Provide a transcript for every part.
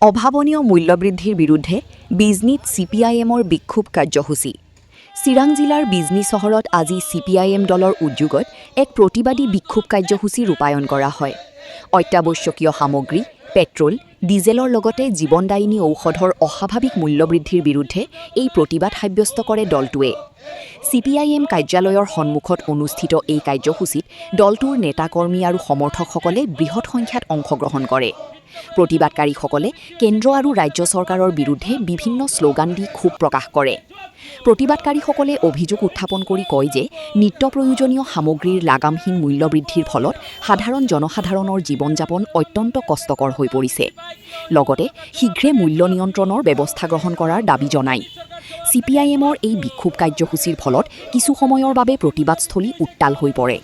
অভাৱনীয় মূল্যবৃদ্ধিৰ বিৰুদ্ধে বিজনীত চিপিআইএমৰ বিক্ষোভ কাৰ্যসূচী। চিৰাং জিলাৰ বিজনী চহৰত আজি চিপিআইএম দলৰ উদ্যোগত এক প্ৰতিবাদী বিক্ষোভ কাৰ্যসূচী ৰূপায়ণ কৰা হয়। অত্যাৱশ্যকীয় সামগ্ৰী, পেট্ৰল, ডিজেলৰ লগতে জীৱনদায়িনী ঔষধৰ অস্বাভাৱিক মূল্যবৃদ্ধিৰ বিৰুদ্ধে এই প্ৰতিবাদ সাব্যস্ত কৰে দলটোৱে। চিপিআইএম কাৰ্যালয়ৰ সন্মুখত অনুষ্ঠিত এই কাৰ্যসূচীত দলটোৰ নেতাকৰ্মী আৰু সমৰ্থকসকলে বৃহৎ সংখ্যাত অংশগ্ৰহণ কৰে। প্ৰতিবাদকাৰীসকলে কেন্দ্ৰ আৰু ৰাজ্য চৰকাৰৰ বিৰুদ্ধে বিভিন্ন শ্লোগান দি ক্ষোভ প্ৰকাশ কৰে। প্ৰতিবাদকাৰীসকলে অভিযোগ উত্থাপন কৰি কয় যে নিত্য প্ৰয়োজনীয় সামগ্ৰীৰ লাগামহীন মূল্যবৃদ্ধিৰ ফলত সাধাৰণ জনসাধাৰণৰ জীৱন যাপন অত্যন্ত কষ্টকৰ হৈ পৰিছে। লগতে শীঘ্ৰে মূল্য নিয়ন্ত্ৰণৰ ব্যৱস্থা গ্ৰহণ কৰাৰ দাবী জনায়। চিপিআইএমৰ এই বিক্ষোভ কাৰ্যসূচীৰ ফলত কিছু সময়ৰ বাবে প্ৰতিবাদস্থলী উত্তাল হৈ পৰে।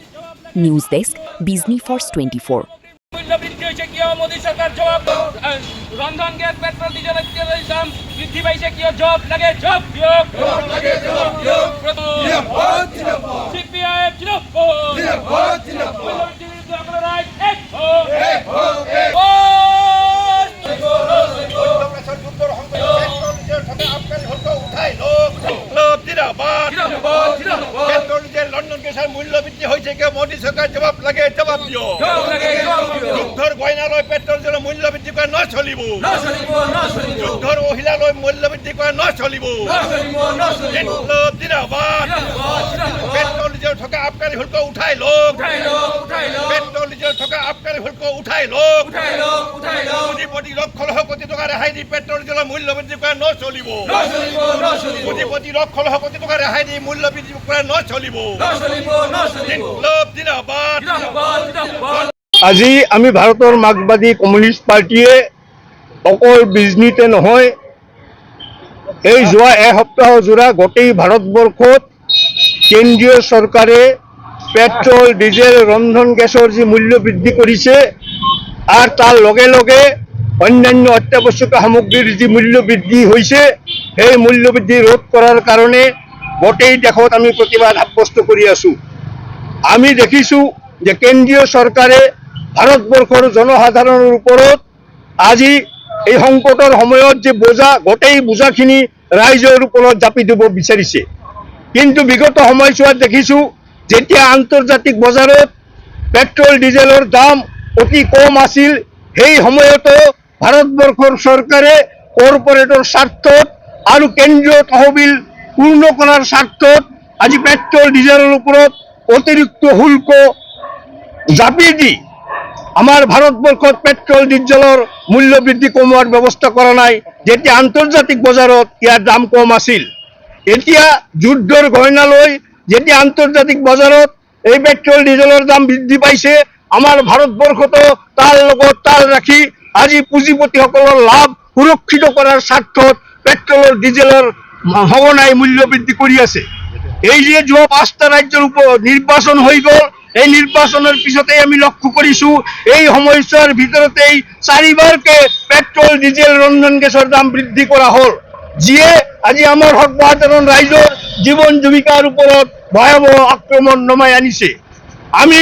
News desk, Bijni force 24। মূল্যবৃদ্ধি হৈছে কিয়? মোদী চৰকাৰ জবাব। ৰন্ধন গেছ, পেট্ৰল, ডিজেল ইত্যাদিৰ দাম বৃদ্ধি পাইছে কিয়? জবাব লাগে, জবাব দিয়ক। চিপিআইএম মূল্যবৃদ্ধিৰ বিৰুদ্ধে আপোনাৰ ৰাইজ এক লন্ডন গেছৰ মূল্যবৃদ্ধি হৈছে কিয়? মোদী চৰকাৰ জবাব লাগে, জবাব দিয়ক। যুদ্ধৰ গয়নালৈ পেট্ৰল ডিজেলৰ মূল্য বৃদ্ধি কৰা নচলিব। যুদ্ধৰ মহিলালৈ মূল্য বৃদ্ধি কৰা নচলিব। পেট্ৰল ডিজেল থকা আবকাৰী শুল্ক উঠাই লওক। পেট্ৰল ডিজেল থকা আবকাৰী শুল্ক উঠাই লওক। কোটি লক্ষ লক্ষ কোটি টকা ৰেহাই দি পেট্ৰল ডিজেলৰ মূল্য বৃদ্ধি কৰা নচলিব। কোটি লক্ষ লক্ষ কোটি টকা ৰেহাই দি মূল্য বৃদ্ধি কৰা নচলিব। আজি আমি ভাৰতৰ মাৰ্ক্সবাদী কমিউনিষ্ট পাৰ্টিয়ে অকল বিজনীতে নহয়, এই যোৱা এসপ্তাহ জোৰা গোটেই ভাৰতবৰ্ষত কেন্দ্ৰীয় চৰকাৰে পেট্ৰল, ডিজেল, ৰন্ধন গেছৰ যি মূল্য বৃদ্ধি কৰিছে আৰু তাৰ লগে লগে অন্যান্য অত্যাৱশ্যকীয় সামগ্ৰীৰ যি মূল্য বৃদ্ধি হৈছে, সেই মূল্য বৃদ্ধি ৰোধ কৰাৰ কাৰণে গোটেই দেশত আমি প্ৰতিবাদ সাব্যস্ত কৰি আছোঁ। আমি দেখিছোঁ যে কেন্দ্ৰীয় চৰকাৰে ভাৰতবৰ্ষৰ জনসাধাৰণৰ ওপৰত আজি এই সংকটৰ সময়ত যে বোজা, গোটেই বোজাখিনি ৰাইজৰ ওপৰত জাপি দিব বিচাৰিছে। কিন্তু বিগত সময়ছোৱাত দেখিছোঁ যেতিয়া আন্তৰ্জাতিক বজাৰত পেট্ৰল ডিজেলৰ দাম অতি কম আছিল, সেই সময়তো ভাৰতবৰ্ষৰ চৰকাৰে কৰ্পৰেটৰ স্বাৰ্থত আৰু কেন্দ্ৰীয় তহবিল পূৰ্ণ কৰাৰ স্বাৰ্থত আজি পেট্ৰল ডিজেলৰ ওপৰত অতিৰিক্ত শুল্ক জাপি দি আমাৰ ভাৰতবৰ্ষত পেট্ৰল ডিজেলৰ মূল্য বৃদ্ধি কমোৱাৰ ব্যৱস্থা কৰা নাই, যেতিয়া আন্তৰ্জাতিক বজাৰত ইয়াৰ দাম কম আছিল। এতিয়া যুদ্ধৰ গহনালৈ যেতিয়া আন্তৰ্জাতিক বজাৰত এই পেট্ৰল ডিজেলৰ দাম বৃদ্ধি পাইছে, আমাৰ ভাৰতবৰ্ষতো তাৰ লগত তাল ৰাখি আজি পুঁজিপতিসকলৰ লাভ সুৰক্ষিত কৰাৰ স্বাৰ্থত পেট্ৰলৰ ডিজেলৰ সঘনাই মূল্য বৃদ্ধি কৰি আছে। এই যে যোৱা 5টা ৰাজ্যৰ ওপৰত নিৰ্বাচন হৈ গ'ল, এই নিৰ্বাচনৰ পিছতেই আমি লক্ষ্য কৰিছোঁ এই সময়ছোৱাৰ ভিতৰতেই 4বাৰকৈ পেট্ৰল, ডিজেল, ৰন্ধন গেছৰ দাম বৃদ্ধি কৰা হ'ল, যিয়ে আজি আমাৰ সৰ্বসাধাৰণ ৰাইজৰ জীৱন জীৱিকাৰ ওপৰত ভয়াৱহ আক্ৰমণ নমাই আনিছে। আমি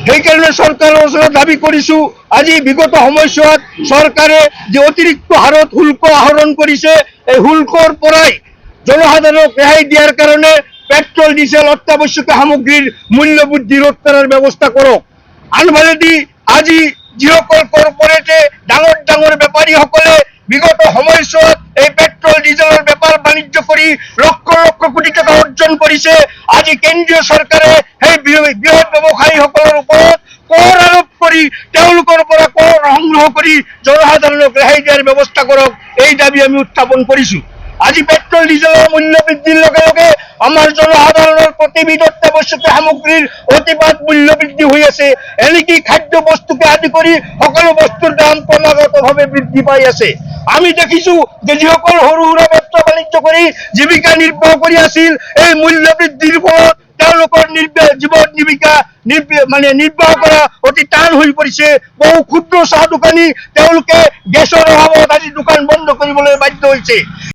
সেইকাৰণে চৰকাৰৰ ওচৰত দাবী কৰিছোঁ, আজি বিগত সময়ছোৱাত চৰকাৰে যে অতিৰিক্ত হাৰত শুল্ক আহৰণ কৰিছে, এই শুল্কৰ পৰাই জনসাধাৰণক ৰেহাই দিয়াৰ কাৰণে পেট্ৰল, ডিজেল, অত্যাৱশ্যকীয় সামগ্ৰীৰ মূল্য বৃদ্ধি ৰোধ কৰাৰ ব্যৱস্থা কৰক। আনফালেদি আজি যিসকল কৰ্পৰেটে ডাঙৰ ডাঙৰ বেপাৰীসকলে বিগত সময়ছোৱাত এই পেট্ৰল ডিজেলৰ বেপাৰ বাণিজ্য কৰি লক্ষ লক্ষ কোটি টকা অৰ্জন কৰিছে, আজি কেন্দ্ৰীয় চৰকাৰে সেই বৃহৎ ব্যৱসায়ীসকলৰ ওপৰত কৰ আৰোপ কৰি তেওঁলোকৰ পৰা কৰ সংগ্ৰহ কৰি জনসাধাৰণক ৰেহাই দিয়াৰ ব্যৱস্থা কৰক, এই দাবী আমি উত্থাপন কৰিছোঁ। আজি পেট্ৰল ডিজেলৰ মূল্য বৃদ্ধিৰ লগে লগে আমাৰ জনসাধাৰণৰ প্ৰতিবিধ অত্যাৱশ্যকীয় সামগ্ৰীৰ অতিপাত মূল্য বৃদ্ধি হৈ আছে। এনেকি খাদ্য বস্তুকে আদি কৰি সকলো বস্তুৰ দাম ক্ৰমাগতভাৱে বৃদ্ধি পাই আছে। আমি দেখিছোঁ যে যিসকল সৰু সুৰা ব্যৱসা বাণিজ্য কৰি জীৱিকা নিৰ্বাহ কৰি আছিল, এই মূল্য বৃদ্ধিৰ ফলত তেওঁলোকৰ জীৱন জীৱিকা নিৰ্বাহ কৰা অতি টান হৈ পৰিছে। বহু ক্ষুদ্ৰ চাহ দোকানী তেওঁলোকে গেছৰ অভাৱত আজি দোকান বন্ধ কৰিবলৈ বাধ্য হৈছে।